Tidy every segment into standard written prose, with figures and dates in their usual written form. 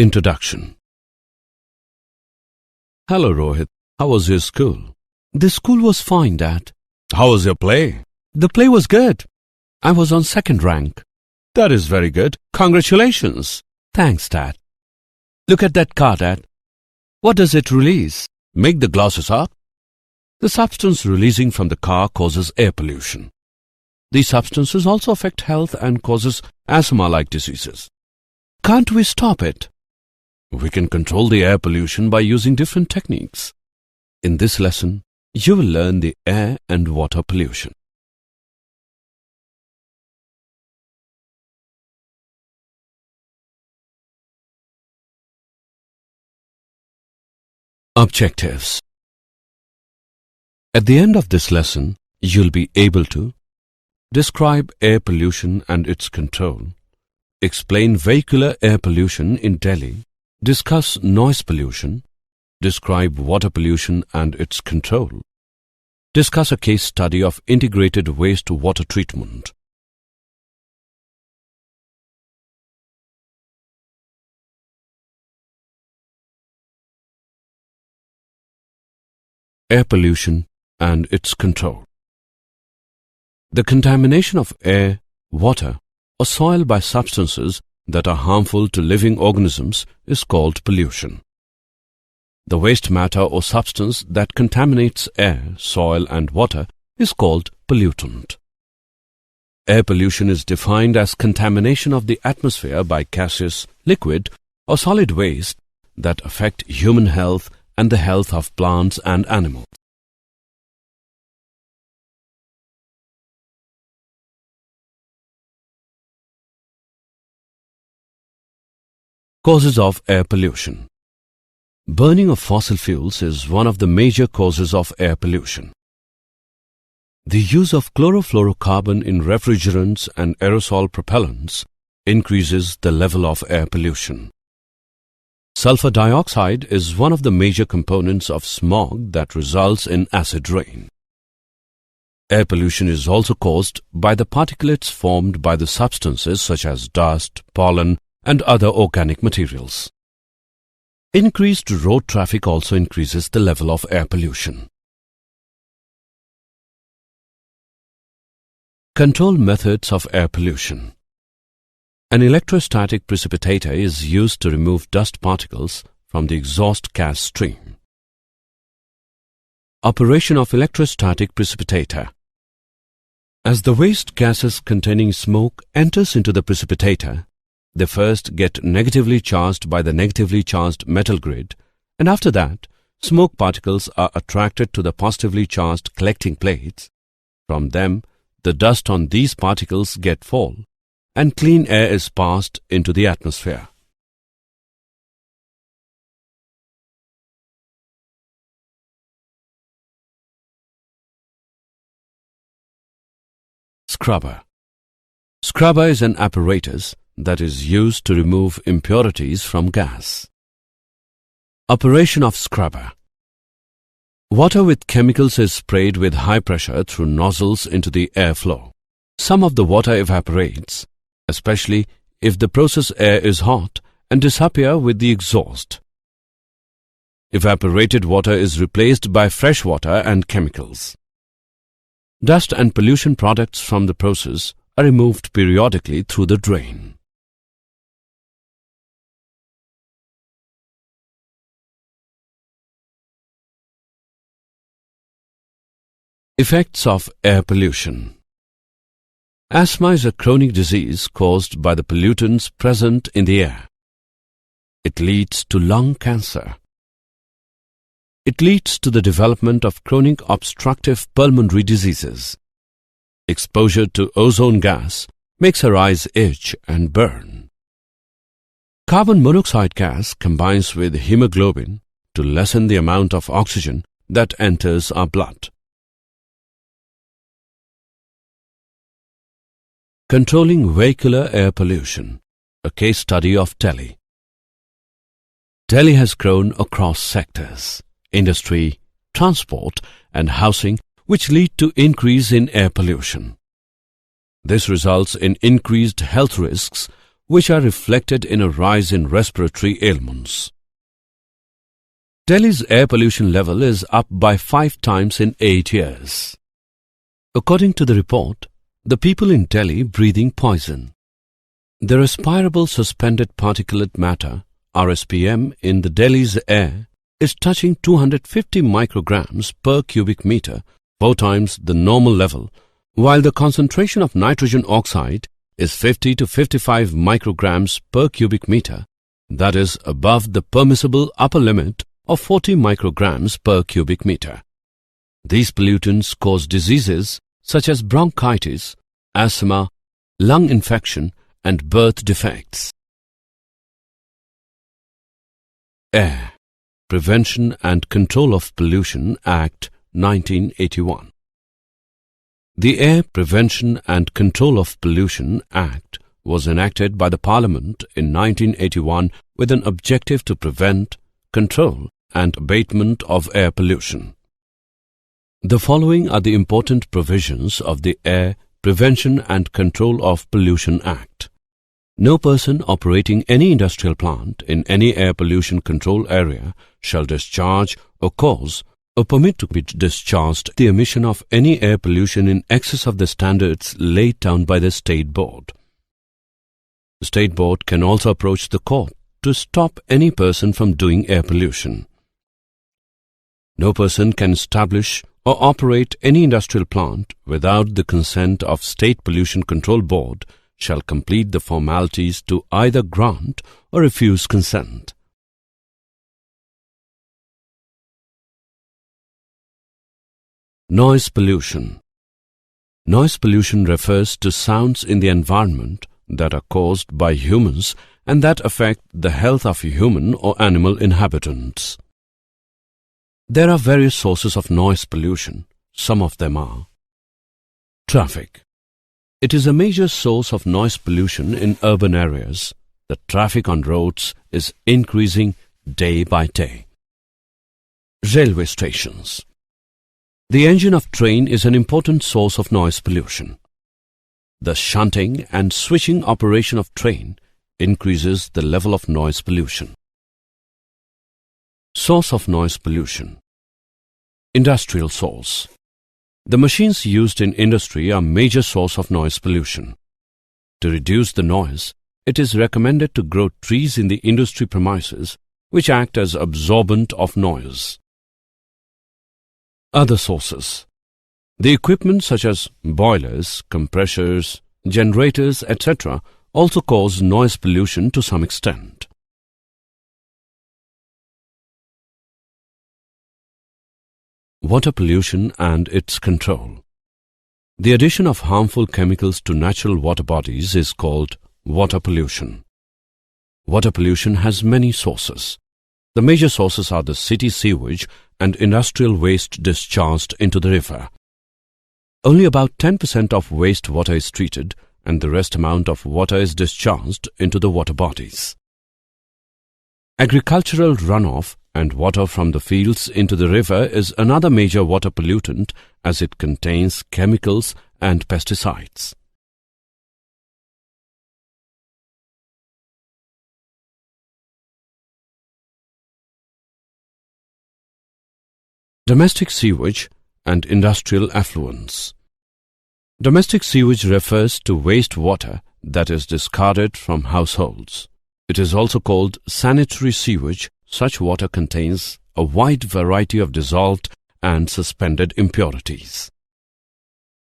Introduction. Hello Rohit, how was your school? The school was fine, Dad. How was your play? The play was good. I was on second rank. That is very good. Congratulations. Thanks, Dad. Look at that car, Dad. What does it release? Make the glasses up. The substance releasing from the car causes air pollution. These substances also affect health and causes asthma-like diseases. Can't we stop it? We can control the air pollution by using different techniques. In this lesson, you will learn the air and water pollution. Objectives. At the end of this lesson, you'll be able to describe air pollution and its control, explain vehicular air pollution in Delhi, discuss noise pollution, describe water pollution and its control, discuss a case study of integrated waste-water treatment. Air pollution and its control. The contamination of air, water, or soil by substances that are harmful to living organisms is called pollution. The waste matter or substance that contaminates air, soil and water is called pollutant. Air pollution is defined as contamination of the atmosphere by gaseous, liquid or solid waste that affect human health and the health of plants and animals. Causes of air pollution. Burning of fossil fuels is one of the major causes of air pollution. The use of chlorofluorocarbon in refrigerants and aerosol propellants increases the level of air pollution. Sulfur dioxide is one of the major components of smog that results in acid rain. Air pollution is also caused by the particulates formed by the substances such as dust, pollen, and other organic materials. Increased road traffic also increases the level of air pollution. Control methods of air pollution. An electrostatic precipitator is used to remove dust particles from the exhaust gas stream. Operation of electrostatic precipitator. As the waste gases containing smoke enters into the precipitator, they first get negatively charged by the negatively charged metal grid, and after that, smoke particles are attracted to the positively charged collecting plates. From them, the dust on these particles get fall, and clean air is passed into the atmosphere. Scrubber. Scrubber is an apparatus that is used to remove impurities from gas. Operation of scrubber. Water with chemicals is sprayed with high pressure through nozzles into the airflow. Some of the water evaporates, especially if the process air is hot, and disappear with the exhaust. Evaporated water is replaced by fresh water and chemicals. Dust and pollution products from the process are removed periodically through the drain. Effects of air pollution. Asthma is a chronic disease caused by the pollutants present in the air. It leads to lung cancer. It leads to the development of chronic obstructive pulmonary diseases. Exposure to ozone gas makes our eyes itch and burn. Carbon monoxide gas combines with hemoglobin to lessen the amount of oxygen that enters our blood. Controlling vehicular air pollution, a case study of Delhi. Delhi has grown across sectors, industry, transport and housing, which lead to increase in air pollution. This results in increased health risks which are reflected in a rise in respiratory ailments. Delhi's air pollution level is up by 5 times in 8 years. According to the report, the people in Delhi breathing poison. The respirable suspended particulate matter, RSPM, in the Delhi's air is touching 250 micrograms per cubic meter, 4 times the normal level, while the concentration of nitrogen oxide is 50 to 55 micrograms per cubic meter, that is above the permissible upper limit of 40 micrograms per cubic meter. These pollutants cause diseases such as bronchitis, asthma, lung infection, and birth defects. Air Prevention and Control of Pollution Act 1981. The Air Prevention and Control of Pollution Act was enacted by the Parliament in 1981 with an objective to prevent, control and abatement of air pollution. The following are the important provisions of the Air Prevention and Control of Pollution Act. No person operating any industrial plant in any air pollution control area shall discharge or cause or permit to be discharged the emission of any air pollution in excess of the standards laid down by the State Board. The State Board can also approach the court to stop any person from doing air pollution. No person can establish or operate any industrial plant without the consent of State Pollution Control Board shall complete the formalities to either grant or refuse consent. Noise pollution. Noise pollution refers to sounds in the environment that are caused by humans and that affect the health of human or animal inhabitants. There are various sources of noise pollution. Some of them are: traffic. It is a major source of noise pollution in urban areas. The traffic on roads is increasing day by day. Railway stations. The engine of train is an important source of noise pollution. The shunting and switching operation of train increases the level of noise pollution. Source of noise pollution. Industrial source. The machines used in industry are major source of noise pollution. To reduce the noise, it is recommended to grow trees in the industry premises which act as absorbent of noise. Other sources. The equipment such as boilers, compressors, generators, etc. also cause noise pollution to some extent. Water pollution and its control. The addition of harmful chemicals to natural water bodies is called water pollution. Water pollution has many sources. The major sources are the city sewage and industrial waste discharged into the river. Only about 10% of wastewater is treated and the rest amount of water is discharged into the water bodies. Agricultural runoff and water from the fields into the river is another major water pollutant as it contains chemicals and pesticides. Domestic sewage and industrial effluents. Domestic sewage refers to wastewater that is discarded from households. It is also called sanitary sewage. Such water contains a wide variety of dissolved and suspended impurities.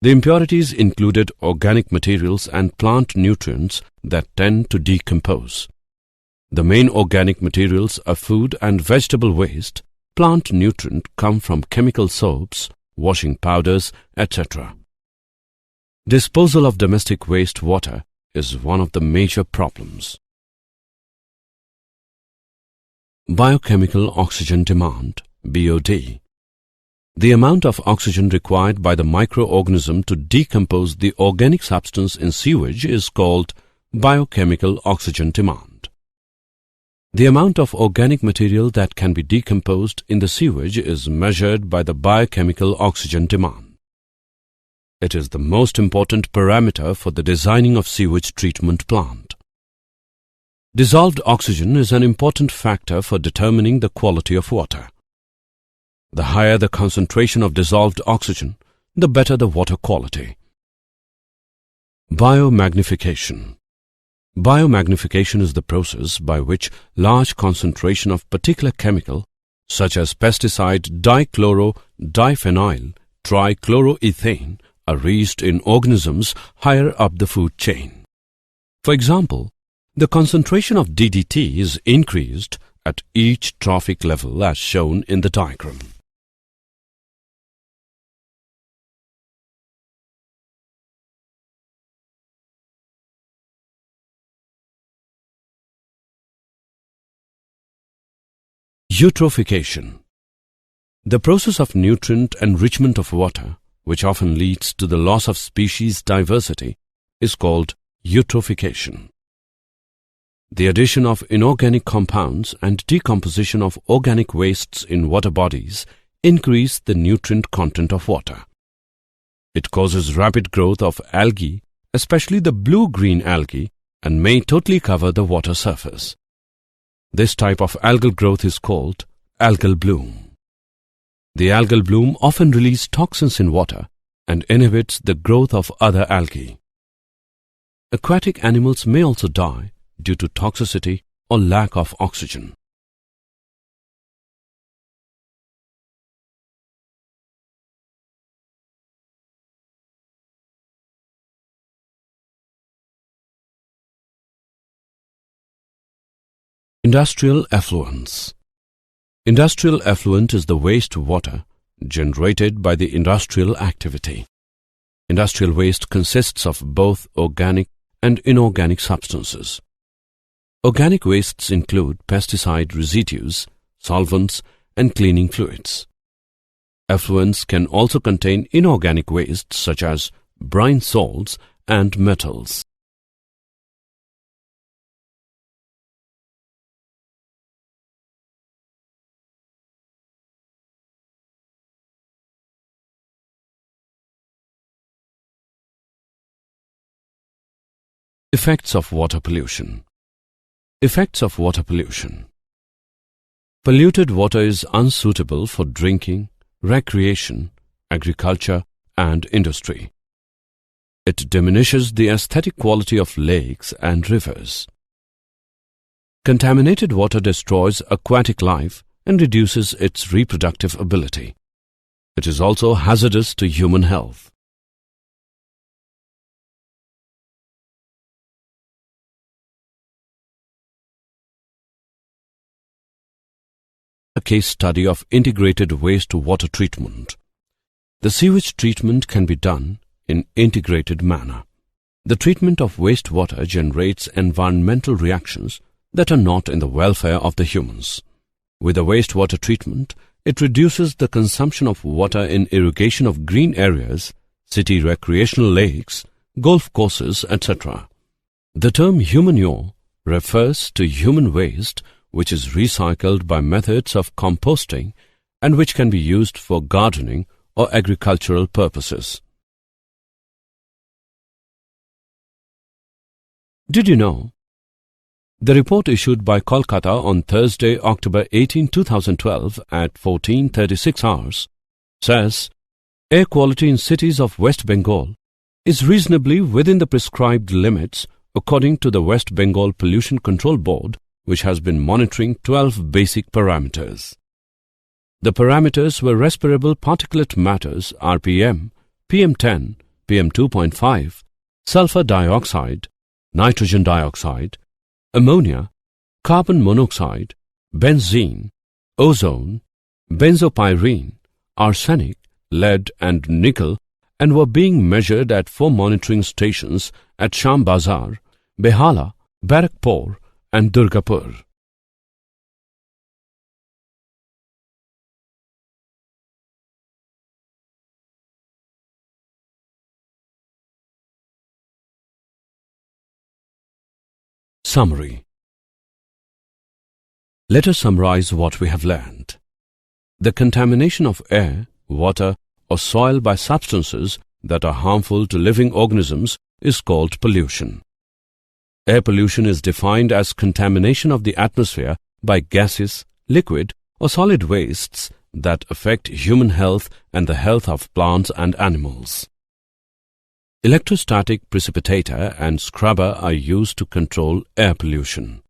The impurities included organic materials and plant nutrients that tend to decompose. The main organic materials are food and vegetable waste. Plant nutrients come from chemical soaps, washing powders, etc. Disposal of domestic wastewater is one of the major problems. Biochemical oxygen demand, BOD. The amount of oxygen required by the microorganism to decompose the organic substance in sewage is called biochemical oxygen demand. The amount of organic material that can be decomposed in the sewage is measured by the biochemical oxygen demand. It is the most important parameter for the designing of sewage treatment plant. Dissolved oxygen is an important factor for determining the quality of water. The higher the concentration of dissolved oxygen, the better the water quality. Biomagnification. Biomagnification is the process by which large concentration of particular chemical such as pesticide dichloro-diphenyl trichloroethane are reached in organisms higher up the food chain. For example, the concentration of DDT is increased at each trophic level as shown in the diagram. Eutrophication. The process of nutrient enrichment of water, which often leads to the loss of species diversity, is called eutrophication. The addition of inorganic compounds and decomposition of organic wastes in water bodies increase the nutrient content of water. It causes rapid growth of algae, especially the blue-green algae, and may totally cover the water surface. This type of algal growth is called algal bloom. The algal bloom often releases toxins in water and inhibits the growth of other algae. Aquatic animals may also die due to toxicity or lack of oxygen. Industrial effluents. Industrial effluent is the waste water generated by the industrial activity. Industrial waste consists of both organic and inorganic substances. Organic wastes include pesticide residues, solvents, and cleaning fluids. Effluents can also contain inorganic wastes such as brine salts and metals. Effects of water pollution. Effects of water pollution. Polluted water is unsuitable for drinking, recreation, agriculture, and industry. It diminishes the aesthetic quality of lakes and rivers. Contaminated water destroys aquatic life and reduces its reproductive ability. It is also hazardous to human health. A case study of integrated wastewater treatment. The sewage treatment can be done in integrated manner. The treatment of wastewater generates environmental reactions that are not in the welfare of the humans. With the wastewater treatment, it reduces the consumption of water in irrigation of green areas, city recreational lakes, golf courses, etc. The term humanure refers to human waste which is recycled by methods of composting and which can be used for gardening or agricultural purposes. Did you know? The report issued by Kolkata on Thursday, October 18, 2012 at 14:36 hours says, air quality in cities of West Bengal is reasonably within the prescribed limits according to the West Bengal Pollution Control Board, which has been monitoring 12 basic parameters. The parameters were respirable particulate matters RPM, PM10, PM2.5, sulfur dioxide, nitrogen dioxide, ammonia, carbon monoxide, benzene, ozone, benzopyrene, arsenic, lead and nickel, and were being measured at 4 monitoring stations at Shambazar, Behala, Barakpur, and Durgapur. Summary. Let us summarize what we have learned. The contamination of air, water, or soil by substances that are harmful to living organisms is called pollution. Air pollution is defined as contamination of the atmosphere by gases, liquid or solid wastes that affect human health and the health of plants and animals. Electrostatic precipitator and scrubber are used to control air pollution.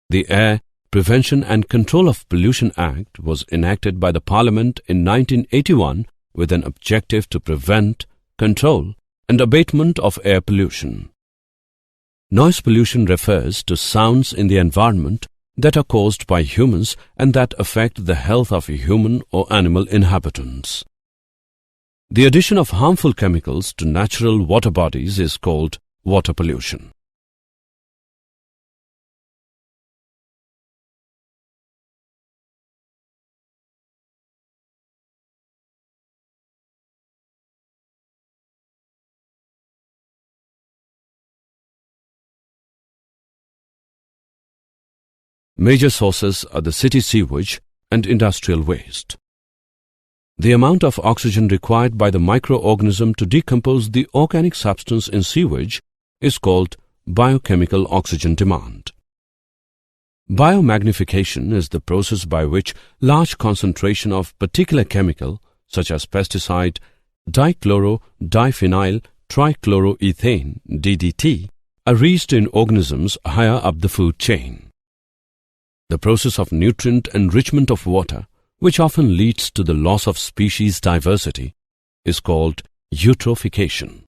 The Air Prevention and Control of Pollution Act was enacted by the Parliament in 1981 with an objective to prevent, control and abatement of air pollution. Noise pollution refers to sounds in the environment that are caused by humans and that affect the health of human or animal inhabitants. The addition of harmful chemicals to natural water bodies is called water pollution. Major sources are the city sewage and industrial waste. The amount of oxygen required by the microorganism to decompose the organic substance in sewage is called biochemical oxygen demand. Biomagnification is the process by which large concentration of particular chemical such as pesticide, dichloro-diphenyl trichloroethane DDT are reached in organisms higher up the food chain. The process of nutrient enrichment of water, which often leads to the loss of species diversity, is called eutrophication.